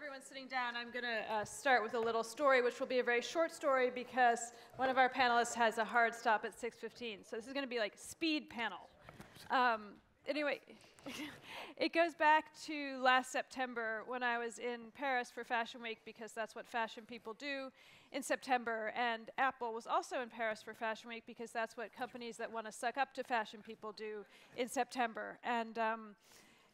everyone's sitting down, I'm going to start with a little story, which will be a very short story because one of our panelists has a hard stop at 6:15. So this is going to be like a speed panel. Anyway, it goes back to last September when I was in Paris for Fashion Week, because that's what fashion people do in September. And Apple was also in Paris for Fashion Week because that's what companies that want to suck up to fashion people do in September.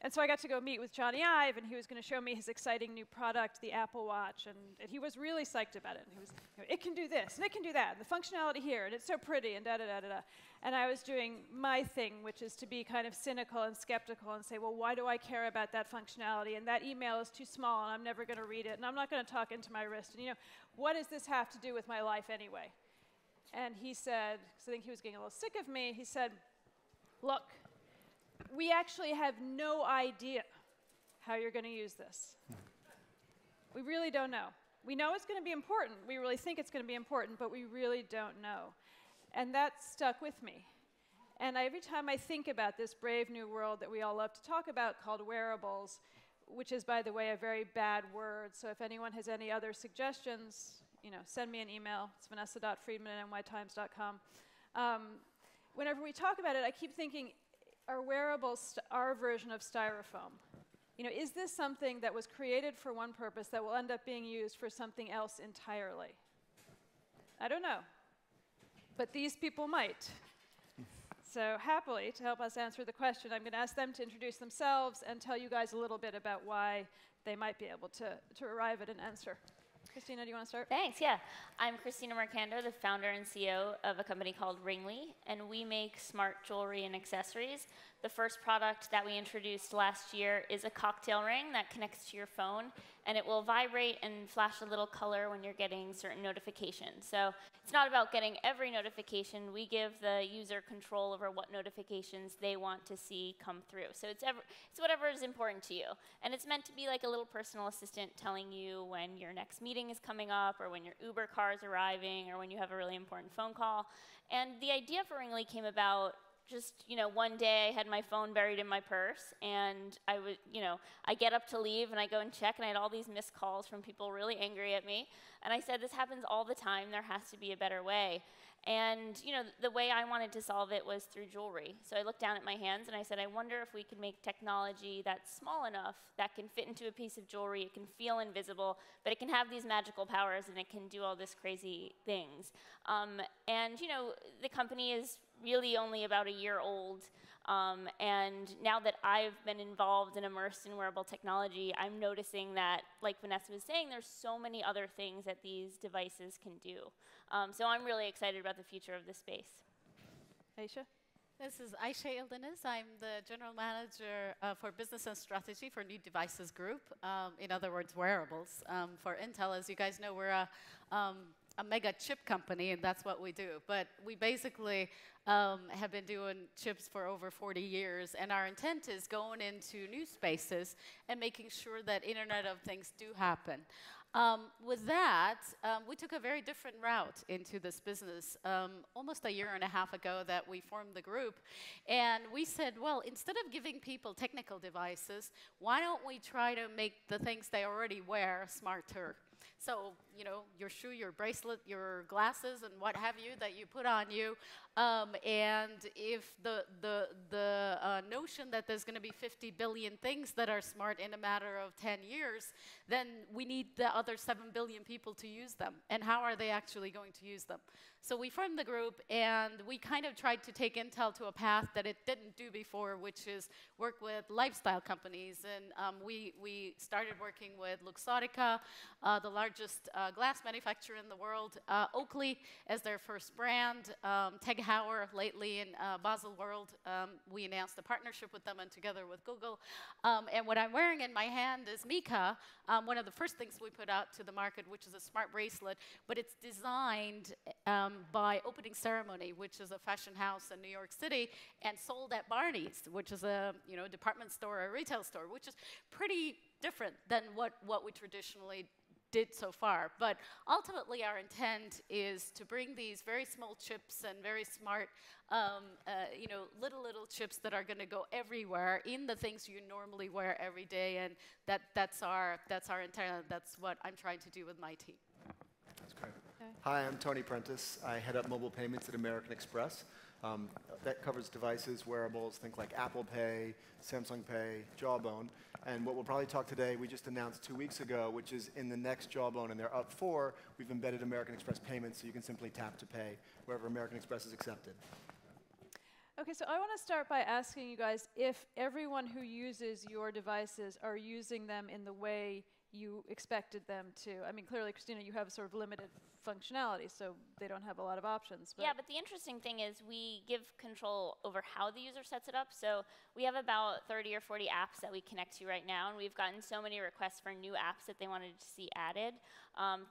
And so I got to go meet with Johnny Ive, and he was going to show me his exciting new product, the Apple Watch, and he was really psyched about it. And he was, it can do this, and it can do that, and the functionality here, and it's so pretty, and da-da-da-da-da. And I was doing my thing, which is to be kind of cynical and skeptical and say, well, why do I care about that functionality? And that email is too small, and I'm never going to read it, and I'm not going to talk into my wrist. And, what does this have to do with my life anyway? And he said, because I think he was getting a little sick of me, he said, look, we actually have no idea how you're going to use this. We really don't know. We know it's going to be important. We really think it's going to be important, but we really don't know. And that stuck with me. And every time I think about this brave new world that we all love to talk about called wearables, which is, by the way, a very bad word. So if anyone has any other suggestions, send me an email. It's vanessa.friedman@nytimes.com. Whenever we talk about it, I keep thinking, are wearables our version of styrofoam? Is this something that was created for one purpose that will end up being used for something else entirely? I don't know. But these people might. So happily, to help us answer the question, I'm going to ask them to introduce themselves and tell you guys a little bit about why they might be able to arrive at an answer. Christina, do you want to start? Thanks, yeah. I'm Christina Mercando, the founder and CEO of a company called Ringly, and we make smart jewelry and accessories. The first product that we introduced last year is a cocktail ring that connects to your phone, and it will vibrate and flash a little color when you're getting certain notifications. So it's not about getting every notification. We give the user control over what notifications they want to see come through. So it's whatever is important to you. And it's meant to be like a little personal assistant telling you when your next meeting is coming up, or when your Uber car is arriving, or when you have a really important phone call. And the idea for Ringly came about just, one day I had my phone buried in my purse, and I get up to leave, and I go and check, and I had all these missed calls from people really angry at me. And I said, this happens all the time. There has to be a better way. And the way I wanted to solve it was through jewelry. So I looked down at my hands, and I said, I wonder if we could make technology that's small enough that can fit into a piece of jewelry. It can feel invisible, but it can have these magical powers, and it can do all this crazy things. And the company is really only about a year old. And now that I've been involved and immersed in wearable technology, I'm noticing that, like Vanessa was saying, there's so many other things that these devices can do. So I'm really excited about the future of this space. Ayse? This is A.Ildeniz. I'm the general manager for business and strategy for New Devices Group. In other words, wearables. For Intel, as you guys know, we're a mega chip company, and that's what we do. But we basically have been doing chips for over 40 years, and our intent is going into new spaces and making sure that Internet of Things do happen. With that, we took a very different route into this business almost a year and a half ago that we formed the group. And we said, well, instead of giving people technical devices, why don't we try to make the things they already wear smarter? So, your shoe, your bracelet, your glasses, and what have you that you put on you. And if the notion that there's going to be 50 billion things that are smart in a matter of 10 years, then we need the other 7 billion people to use them. And how are they actually going to use them? So we formed the group, and we kind of tried to take Intel to a path that it didn't do before, which is work with lifestyle companies. And we started working with Luxottica, the largest glass manufacturer in the world, Oakley as their first brand, Tag Heuer lately in Basel World. We announced a partnership with them and together with Google. And what I'm wearing in my hand is Mika, one of the first things we put out to the market, which is a smart bracelet, but it's designed by Opening Ceremony, which is a fashion house in New York City, and sold at Barney's, which is a department store or a retail store, which is pretty different than what we traditionally did so far. But ultimately, our intent is to bring these very small chips and very smart, little chips that are going to go everywhere in the things you normally wear every day, and that's our intent. That's what I'm trying to do with my team. That's great. Okay. Hi, I'm T.Prentice. I head up mobile payments at American Express. That covers devices, wearables, think like Apple Pay, Samsung Pay, Jawbone. And what we'll probably talk today, we just announced 2 weeks ago, which is in the next Jawbone, and they're up 4, we've embedded American Express payments, so you can simply tap to pay wherever American Express is accepted. Okay, so I want to start by asking you guys if everyone who uses your devices are using them in the way you expected them to. I mean, clearly, Christina, you have sort of limited functionality, so they don't have a lot of options. Yeah, but the interesting thing is we give control over how the user sets it up. So we have about 30 or 40 apps that we connect to right now, and we've gotten so many requests for new apps that they wanted to see added.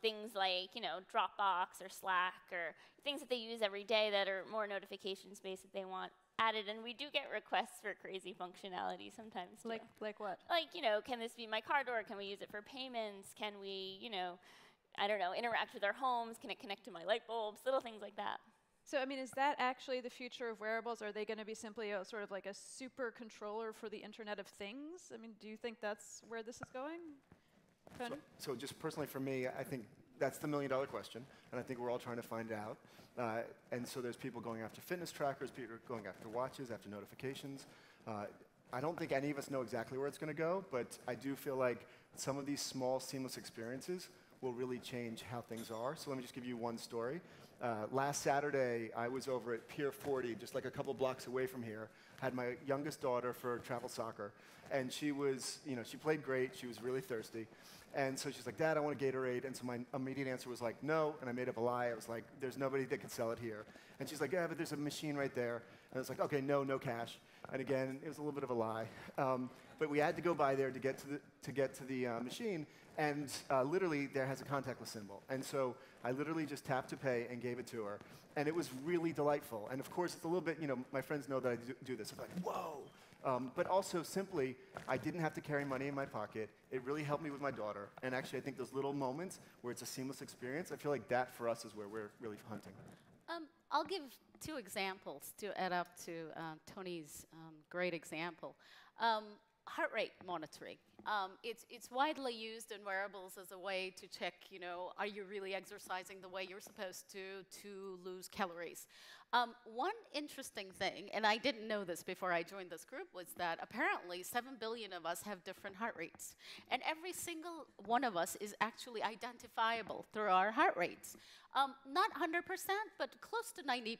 Things like, Dropbox or Slack, or things that they use every day that are more notifications-based that they want added. And we do get requests for crazy functionality sometimes, too. Like what? Like, can this be my car door? Can we use it for payments? Can we, I don't know, interact with our homes? Can it connect to my light bulbs? Little things like that. So, I mean, is that actually the future of wearables? Are they going to be simply a sort of like a super controller for the Internet of Things? I mean, do you think that's where this is going? So just personally for me, I think that's the million-dollar question, and I think we're all trying to find out. And so there's people going after fitness trackers, people going after watches, after notifications. I don't think any of us know exactly where it's going to go, but I do feel like some of these small, seamless experiences will really change how things are. So let me just give you one story. Last Saturday, I was over at Pier 40, just like a couple blocks away from here. Had my youngest daughter for travel soccer, and she was, she played great. She was really thirsty. And so she's like, Dad, I want a Gatorade. And so my immediate answer was like, no. And I made up a lie. I was like, there's nobody that can sell it here. And she's like, yeah, but there's a machine right there. And I was like, okay, no cash. And again, it was a little bit of a lie. But we had to go by there to get to the machine. And literally, there has a contactless symbol. And so I literally just tapped to pay and gave it to her. And it was really delightful. And of course, it's a little bit, my friends know that I do this. I'm like, whoa. But also, simply, I didn't have to carry money in my pocket. It really helped me with my daughter. And actually, I think those little moments where it's a seamless experience, I feel like that, for us, is where we're really hunting. I'll give 2 examples to add up to Tony's great example. Heart rate monitoring. It's widely used in wearables as a way to check, are you really exercising the way you're supposed to lose calories? One interesting thing, and I didn't know this before I joined this group, was that apparently 7 billion of us have different heart rates. And every single one of us is actually identifiable through our heart rates. Not 100%, but close to 90%.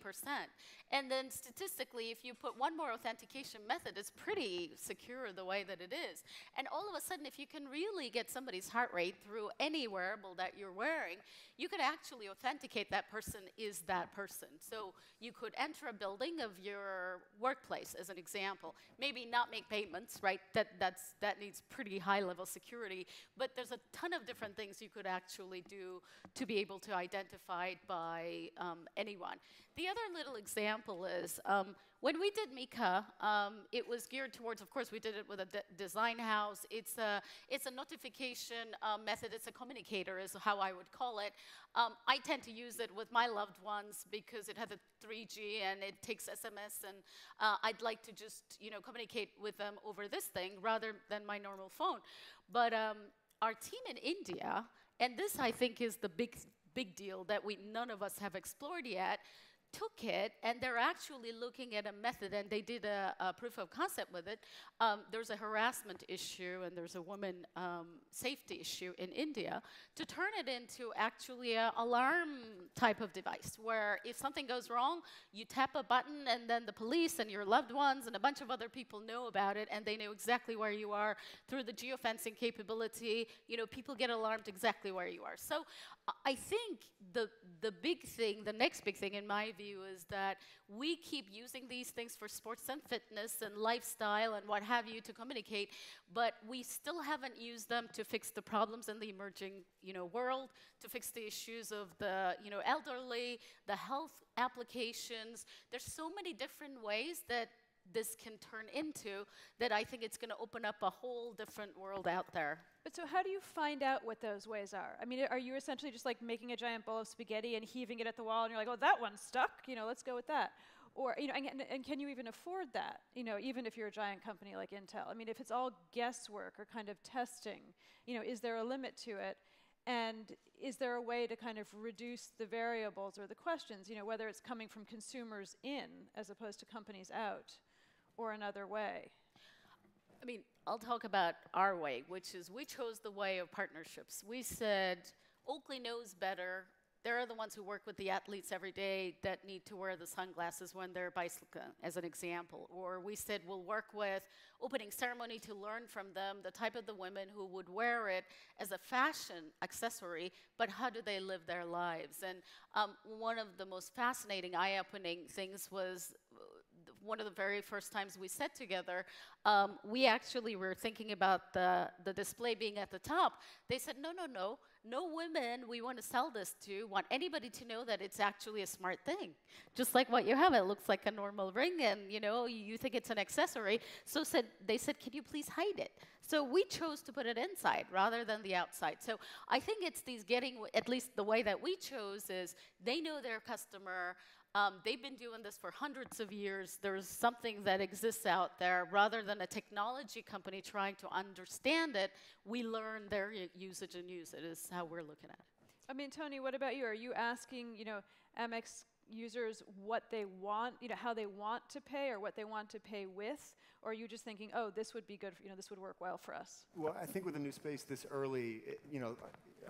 And then statistically, if you put one more authentication method, it's pretty secure the way that it is. And all of a sudden, if you can really get somebody's heart rate through any wearable that you're wearing, you could actually authenticate that person is that person. So you could enter a building of your workplace, as an example. Maybe not make payments, right? That needs pretty high-level security. But there's a ton of different things you could actually do to be able to identify it by anyone. The other little example is when we did Mika, it was geared towards, of course, we did it with a design house. It's a notification method. It's a communicator is how I would call it. I tend to use it with my loved ones because it has a 3G and it takes SMS, and I'd like to just communicate with them over this thing rather than my normal phone. But our team in India, and this I think is the big deal that none of us have explored yet, took it, and they're actually looking at a method, and they did a proof of concept with it. There's a harassment issue, and there's a woman safety issue in India, to turn it into actually an alarm type of device, where if something goes wrong, you tap a button, and then the police and your loved ones and a bunch of other people know about it, and they know exactly where you are through the geofencing capability. People get alarmed exactly where you are. So I think the big thing, the next big thing in my view, is that we keep using these things for sports and fitness and lifestyle and what have you to communicate, but we still haven't used them to fix the problems in the emerging world, to fix the issues of the elderly, the health applications. There's so many different ways that this can turn into, that I think it's going to open up a whole different world out there. But so how do you find out what those ways are? I mean, are you essentially just like making a giant bowl of spaghetti and heaving it at the wall and you're like, oh, that one's stuck, let's go with that? Or, and can you even afford that, even if you're a giant company like Intel? I mean, if it's all guesswork or kind of testing, is there a limit to it? And is there a way to kind of reduce the variables or the questions, whether it's coming from consumers in as opposed to companies out, or another way? I mean, I'll talk about our way, which is we chose the way of partnerships. We said, Oakley knows better. They're the ones who work with the athletes every day that need to wear the sunglasses when they're bicycling, as an example. Or we said we'll work with opening ceremony to learn from them the type of the women who would wear it as a fashion accessory, but how do they live their lives? And one of the most fascinating, eye-opening things was one of the very first times we sat together, we actually were thinking about the display being at the top. They said, no women we want to sell this to want anybody to know that it's actually a smart thing. Just like what you have, it looks like a normal ring and you think it's an accessory. So they said, can you please hide it? So we chose to put it inside rather than the outside. So I think it's these at least the way that we chose is they know their customer. They've been doing this for hundreds of years. There's something that exists out there. Rather than a technology company trying to understand it, we learn their usage and use it is how we're looking at it. I mean, Tony, what about you? Are you asking, Amex users what they want, how they want to pay or what they want to pay with? Or are you just thinking, oh, this would be good, this would work well for us? Well, I think with a new space this early,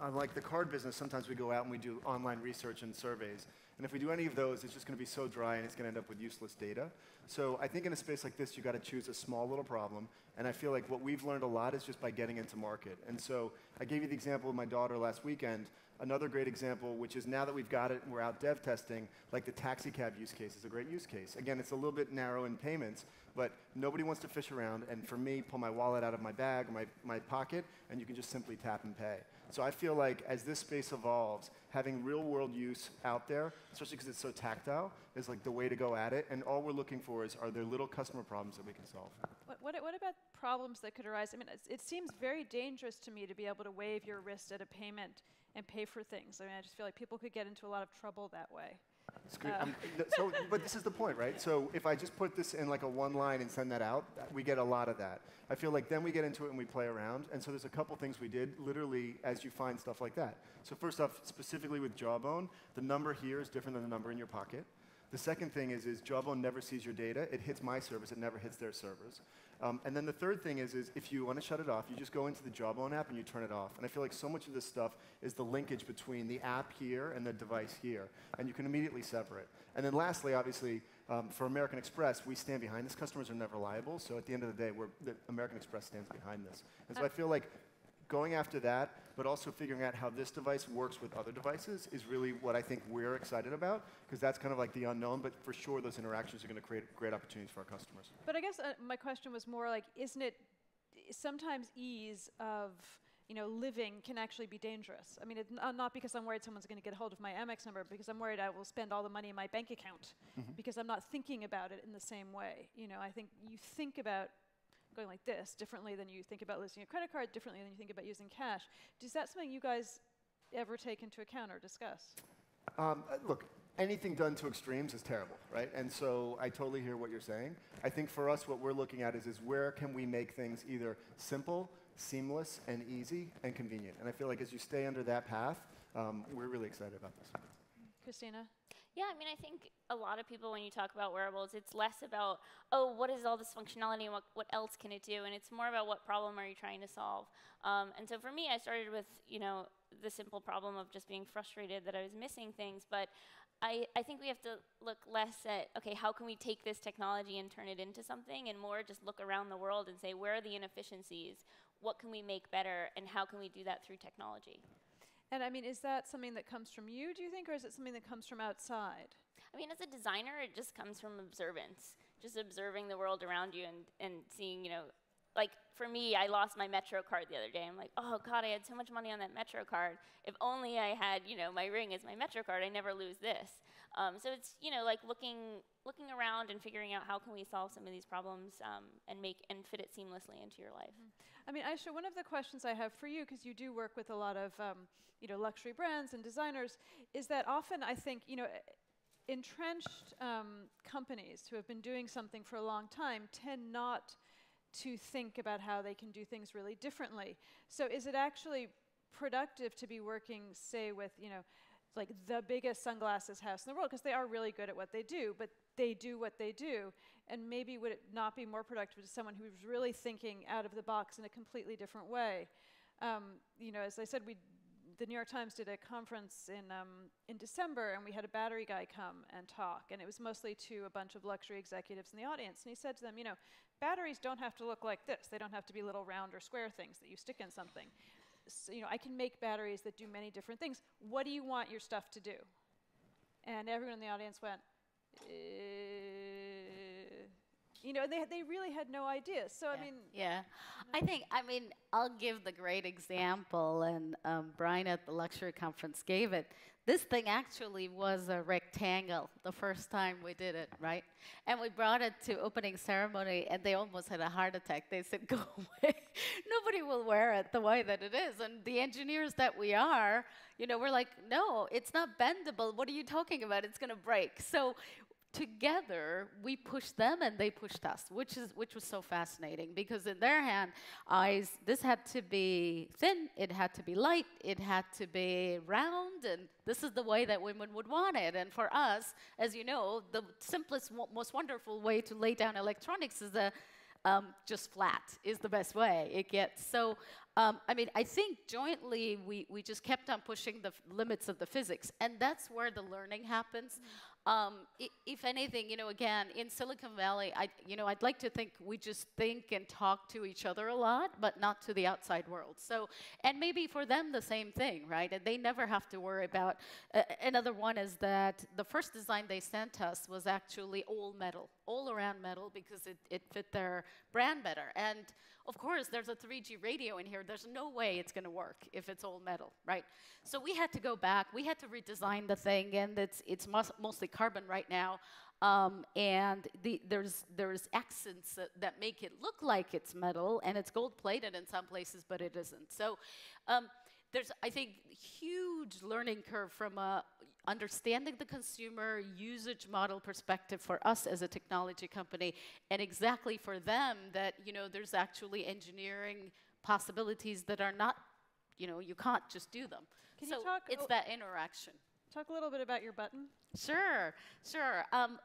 unlike the card business, sometimes we go out and we do online research and surveys. And if we do any of those, it's just going to be so dry and it's going to end up with useless data. So I think in a space like this, you got to choose a small little problem. And I feel like what we've learned a lot is just by getting into market. And so I gave you the example of my daughter last weekend. Another great example, which is now that we've got it and we're out dev testing, like the taxi cab use case is a great use case. Again, it's a little bit narrow in payments, but nobody wants to fish around. And for me, pull my wallet out of my bag or my pocket, and you can just simply tap and pay. So I feel like as this space evolves, having real-world use out there, especially because it's so tactile, is like the way to go at it. And all we're looking for is, are there little customer problems that we can solve? What about problems that could arise? I mean, it seems very dangerous to me to be able to waive your wrist at a payment and pay for things. I mean, I just feel like people could get into a lot of trouble that way. It's good. But this is the point, right? So if I just put this in like a one line and send that out, we get a lot of that. I feel like then we get into it and we play around. And so there's a couple things we did literally as you find stuff like that. So first off, specifically with Jawbone, the number here is different than the number in your pocket. The second thing is Jawbone never sees your data. It hits my servers. It never hits their servers. And then the third thing is if you want to shut it off, you just go into the Jawbone app and you turn it off. And I feel like so much of this stuff is the linkage between the app here and the device here. And you can immediately separate. And then lastly, obviously, for American Express, we stand behind this. Customers are never liable. So at the end of the day, American Express stands behind this. And so I feel like going after that, but also figuring out how this device works with other devices is really what I think we're excited about, because that's kind of like the unknown, but for sure those interactions are going to create great opportunities for our customers. But I guess my question was more like, isn't it sometimes ease of living can actually be dangerous? I mean, not because I'm worried someone's going to get a hold of my Amex number, because I'm worried I will spend all the money in my bank account, because I'm not thinking about it in the same way. I think you think about going like this differently than you think about using a credit card, differently than you think about using cash. Is that something you guys ever take into account or discuss? Look, anything done to extremes is terrible, right? And so I totally hear what you're saying. I think for us, what we're looking at is where can we make things either simple, seamless, and easy, and convenient. And I feel like as you stay under that path, we're really excited about this. Christina? Yeah, I mean, I think a lot of people, when you talk about wearables, it's less about, oh, what is all this functionality and what else can it do? And it's more about what problem are you trying to solve. And so for me, I started with, the simple problem of just being frustrated that I was missing things. But I think we have to look less at, okay, how can we take this technology and turn it into something, and more just look around the world and say, where are the inefficiencies? What can we make better? And how can we do that through technology? And I mean, is that something that comes from you, do you think, or is it something that comes from outside? I mean, as a designer, it just comes from observance, just observing the world around you and seeing, like, for me, I lost my Metro card the other day. I'm like, oh God, I had so much money on that Metro card. If only I had, my ring as my Metro card, I never lose this. So it's, like looking around and figuring out how can we solve some of these problems and fit it seamlessly into your life. I mean, Ayse, one of the questions I have for you, because you do work with a lot of, luxury brands and designers, is that often I think, entrenched companies who have been doing something for a long time tend not to think about how they can do things really differently. So is it actually productive to be working, say, with, like the biggest sunglasses house in the world, because they are really good at what they do, but they do what they do, and maybe would it not be more productive to someone who was really thinking out of the box in a completely different way? As I said, the New York Times did a conference in December, and we had a battery guy come and talk, and it was mostly to a bunch of luxury executives in the audience, and he said to them, batteries don't have to look like this. They don't have to be little round or square things that you stick in something. So, I can make batteries that do many different things. What do you want your stuff to do? And everyone in the audience went, they really had no idea. So, yeah. I mean... Yeah. I'll give the great example, and Brian at the luxury conference gave it. This thing actually was a rectangle the first time we did it, right? And we brought it to opening ceremony, and they almost had a heart attack. They said, go away. Nobody will wear it the way that it is. And the engineers that we are, we're like, no, it's not bendable. What are you talking about? It's going to break. So together, we pushed them and they pushed us, which was so fascinating, because in their eyes, this had to be thin, it had to be light, it had to be round, and this is the way that women would want it. And for us, as you know, the simplest, most wonderful way to lay down electronics is just flat is the best way it gets. So, I think jointly we just kept on pushing the limits of the physics, and that's where the learning happens. If anything, again, in Silicon Valley, I'd like to think we just think and talk to each other a lot, but not to the outside world. So, and maybe for them the same thing, right? And they never have to worry about. Another one is that the first design they sent us was actually all metal, all around metal, because it fit their brand better. And of course, there's a 3G radio in here. There's no way it's going to work if it's all metal, right? So we had to go back. We had to redesign the thing, and it's mostly carbon right now. And there's accents that make it look like it's metal, and it's gold-plated in some places, but it isn't. So there's, I think, huge learning curve from understanding the consumer usage model perspective for us as a technology company, and exactly for them that, there's actually engineering possibilities that are not, you can't just do them. Can so you talk it's that interaction. Talk a little bit about your button. Sure.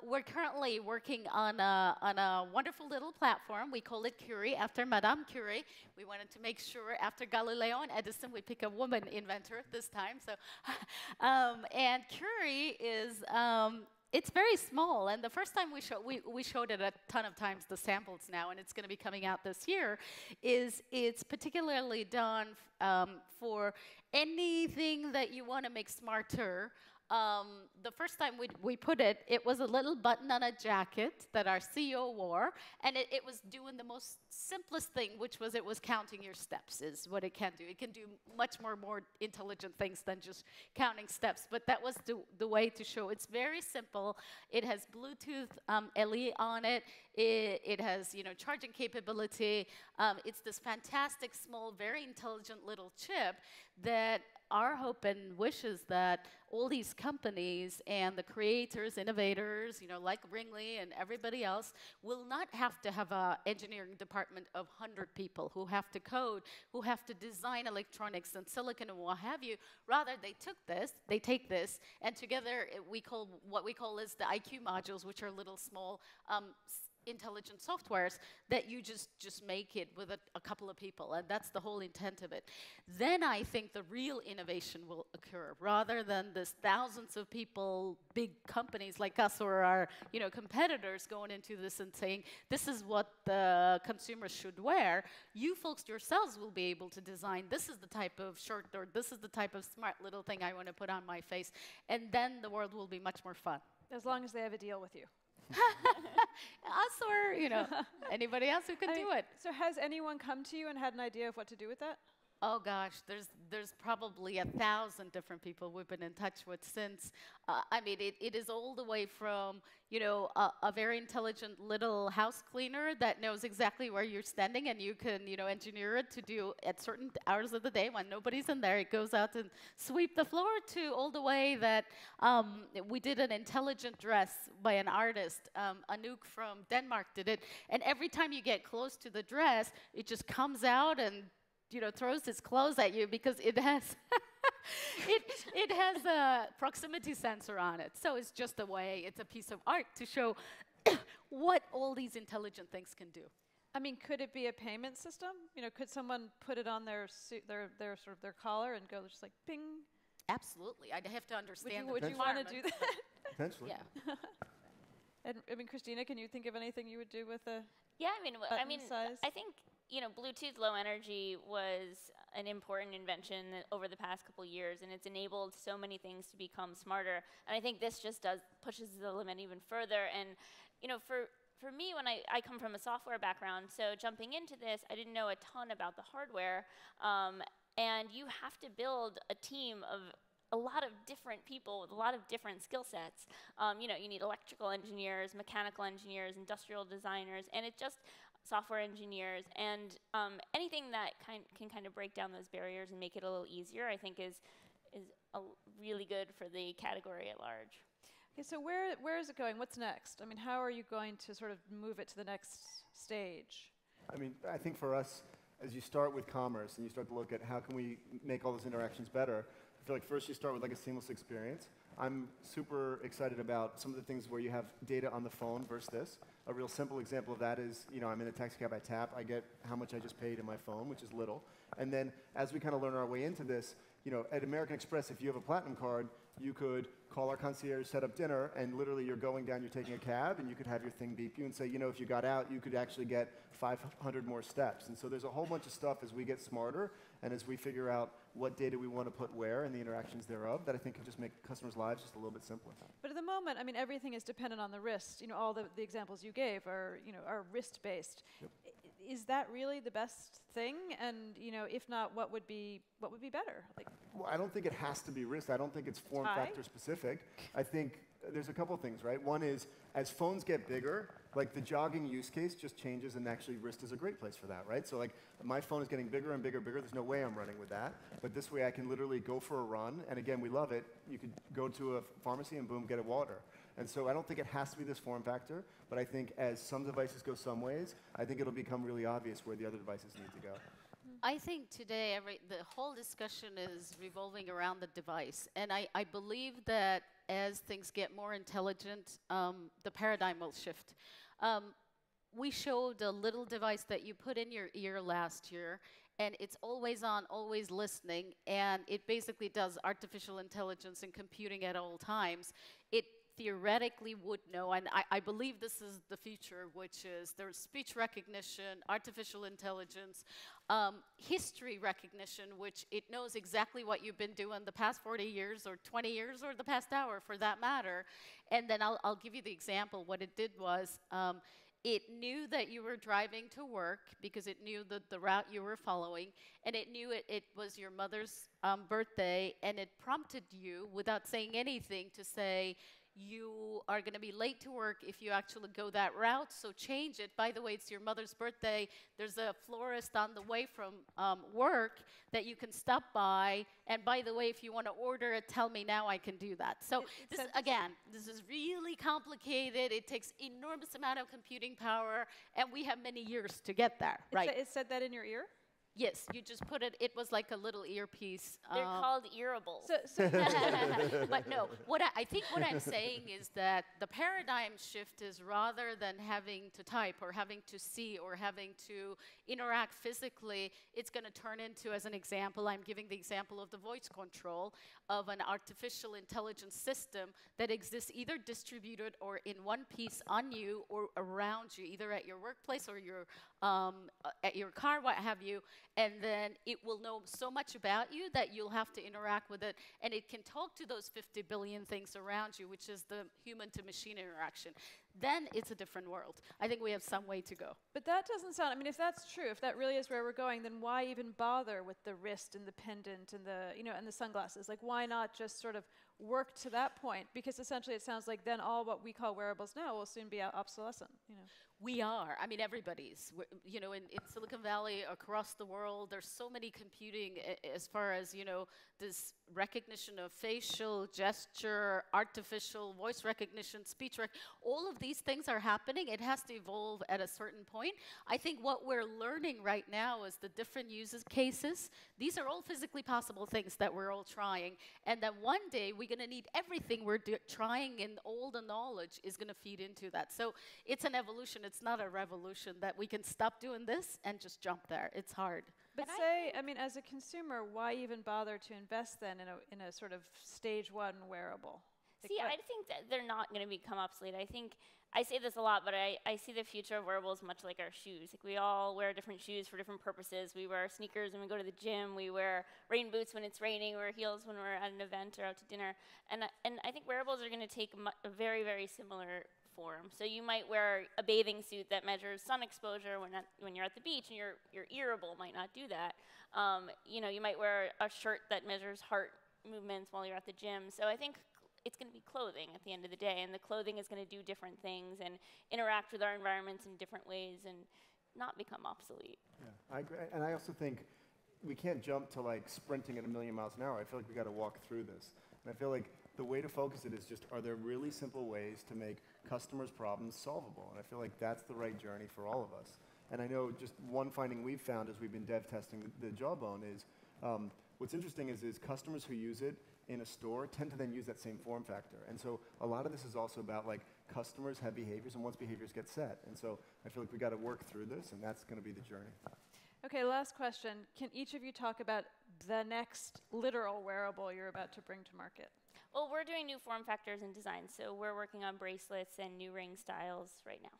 We're currently working on a wonderful little platform. We call it Curie, after Madame Curie. We wanted to make sure after Galileo and Edison, we pick a woman inventor this time. So, and Curie is, it's very small. And the first time we showed it a ton of times, the samples now, and it's going to be coming out this year, it's particularly done for anything that you want to make smarter. The first time we put it, it was a little button on a jacket that our CEO wore, and it was doing the most simplest thing, which was it was counting your steps, is what it can do. It can do much more intelligent things than just counting steps, but that was the way to show. It's very simple. It has Bluetooth LE on it. It has, charging capability. It's this fantastic, small, very intelligent little chip that our hope and wish is that all these companies and the creators, innovators, like Ringley and everybody else, will not have to have an engineering department of 100 people who have to code, who have to design electronics and silicon and what have you. Rather, they take this, and together what we call is the IQ modules, which are little small intelligent softwares that you just make it with a couple of people, and that's the whole intent of it. Then I think the real innovation will occur, rather than this thousands of people, big companies like us or our competitors going into this and saying, this is what the consumers should wear. You folks yourselves will be able to design, this is the type of shirt, or this is the type of smart little thing I want to put on my face, and then the world will be much more fun. As long as they have a deal with you. Us or, anybody else who can do it. So has anyone come to you and had an idea of what to do with that? Oh gosh, there's probably 1,000 different people we've been in touch with since. I mean, it is all the way from, a very intelligent little house cleaner that knows exactly where you're standing and you can, engineer it to do at certain hours of the day when nobody's in there. It goes out and sweep the floor to all the way that we did an intelligent dress by an artist. Anouk from Denmark did it. And every time you get close to the dress, it just comes out and throws its clothes at you because it has it has a proximity sensor on it. So it's just a way, it's a piece of art to show what all these intelligent things can do. I mean, could it be a payment system? Could someone put it on their suit, their sort of their collar and go just like ping? Absolutely. I'd have to understand. Would you want to do that? Potentially. Yeah. And Christina, can you think of anything you would do with a Yeah, size? I think Bluetooth Low Energy was an important invention over the past couple years, and it's enabled so many things to become smarter. And I think this just pushes the limit even further. And for me, when I come from a software background, so jumping into this, I didn't know a ton about the hardware, and you have to build a team of a lot of different people with a lot of different skill sets. You need electrical engineers, mechanical engineers, industrial designers, and software engineers, and anything that can kind of break down those barriers and make it a little easier, I think is really good for the category at large. Okay, so where is it going? What's next? I mean, how are you going to sort of move it to the next stage? I mean, I think for us, as you start with commerce and you start to look at how can we make all those interactions better, I feel like first you start with like a seamless experience. I'm super excited about some of the things where you have data on the phone versus this. A real simple example of that is, I'm in a taxi cab, I tap, I get how much I just paid in my phone, which is little. And then as we kind of learn our way into this, at American Express, if you have a platinum card, you could call our concierge, set up dinner, and literally you're going down, you're taking a cab, and you could have your thing beep you and say, if you got out, you could actually get 500 more steps. And so there's a whole bunch of stuff as we get smarter and as we figure out what data we want to put where and the interactions thereof that I think can just make customers' lives just a little bit simpler. But at the moment, I mean, everything is dependent on the wrist. All the examples you gave are wrist-based. Yep. Is that really the best thing? And if not, what would be better? Well, I don't think it has to be wrist. I don't think it's form factor specific. I think there's a couple things, right? One is as phones get bigger, like the jogging use case just changes, and actually wrist is a great place for that, right? So like my phone is getting bigger and bigger and bigger. There's no way I'm running with that. But this way I can literally go for a run. And again, we love it. You could go to a pharmacy and boom, get a water. And so I don't think it has to be this form factor, but I think as some devices go some ways, I think it'll become really obvious where the other devices need to go. I think today the whole discussion is revolving around the device. And I believe that as things get more intelligent, the paradigm will shift. We showed a little device that you put in your ear last year, and it's always on, always listening, and it basically does artificial intelligence and computing at all times. It theoretically would know, and I believe this is the future, which is there's speech recognition, artificial intelligence, history recognition, which it knows exactly what you've been doing the past 40 years or 20 years or the past hour for that matter. And then I'll give you the example. What it did was it knew that you were driving to work because it knew the route you were following, and it knew it was your mother's birthday, and it prompted you without saying anything to say, you are going to be late to work if you actually go that route, so change it. By the way, it's your mother's birthday. There's a florist on the way from work that you can stop by. And by the way, if you want to order it, tell me now, I can do that. So this is really complicated. It takes enormous amount of computing power, and we have many years to get there, right? It said that in your ear? Yes, you just put it, it was like a little earpiece. They're called Wearables. But no, I think what I'm saying is that the paradigm shift is rather than having to type or having to see or having to interact physically, it's going to turn into, as an example, I'm giving the example of the voice control of an artificial intelligence system that exists either distributed or in one piece on you or around you, either at your workplace or your at your car, what have you, and then it will know so much about you that you'll have to interact with it, and it can talk to those 50 billion things around you, which is the human-to-machine interaction. then it's a different world. I think we have some way to go. But that doesn't sound, I mean, if that's true, if that really is where we're going, then why even bother with the wrist and the pendant and the, you know, and the sunglasses? Like, why not just sort of work to that point? Because essentially it sounds like then all what we call wearables now will soon be obsolescent, you know. We are. I mean, everybody's. You know, in Silicon Valley, across the world, there's so many computing as far as, you know, this recognition of facial, gesture, artificial voice recognition, speech all of these things are happening. It has to evolve at a certain point. I think what we're learning right now is the different use cases. These are all physically possible things that we're all trying. And that one day we're going to need everything we're trying, and all the knowledge is going to feed into that. So it's an evolution. It's not a revolution that we can stop doing this and just jump there. It's hard. But say, I mean, as a consumer, why even bother to invest then in a sort of stage one wearable? See, I think that they're not going to become obsolete. I think, I say this a lot, but I see the future of wearables much like our shoes. Like, we all wear different shoes for different purposes. We wear sneakers when we go to the gym. We wear rain boots when it's raining. We wear heels when we're at an event or out to dinner. And I think wearables are going to take a very, very similar form. So you might wear a bathing suit that measures sun exposure when you're at the beach, and your earable might not do that. You know, you might wear a shirt that measures heart movements while you're at the gym. So I think it's going to be clothing at the end of the day, and the clothing is going to do different things and interact with our environments in different ways and not become obsolete. Yeah, I agree. And I also think we can't jump to like sprinting at 1,000,000 miles an hour. I feel like we got to walk through this. And I feel like the way to focus it is just, are there really simple ways to make customers' problems solvable? And I feel like that's the right journey for all of us. And I know just one finding we've found as we've been dev testing the Jawbone is, what's interesting is customers who use it in a store tend to then use that same form factor. And so a lot of this is also about like customers have behaviors, and once behaviors get set. And so I feel like we got to work through this, and that's going to be the journey. Okay, last question. Can each of you talk about the next literal wearable you're about to bring to market? Well, we're doing new form factors and designs, so we're working on bracelets and new ring styles right now.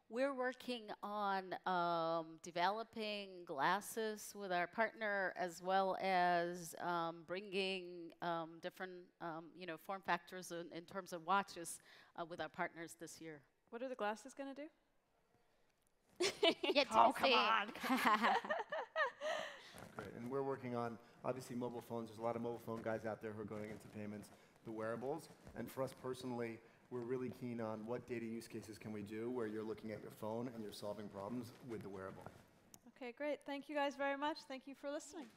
We're working on developing glasses with our partner, as well as bringing different you know, form factors in terms of watches with our partners this year. What are the glasses going to do? Oh, come on. Great. And we're working on, obviously, mobile phones. There's a lot of mobile phone guys out there who are going into payments, the wearables. And for us personally, we're really keen on what data use cases can we do where you're looking at your phone and you're solving problems with the wearable. Okay, great. Thank you guys very much. Thank you for listening.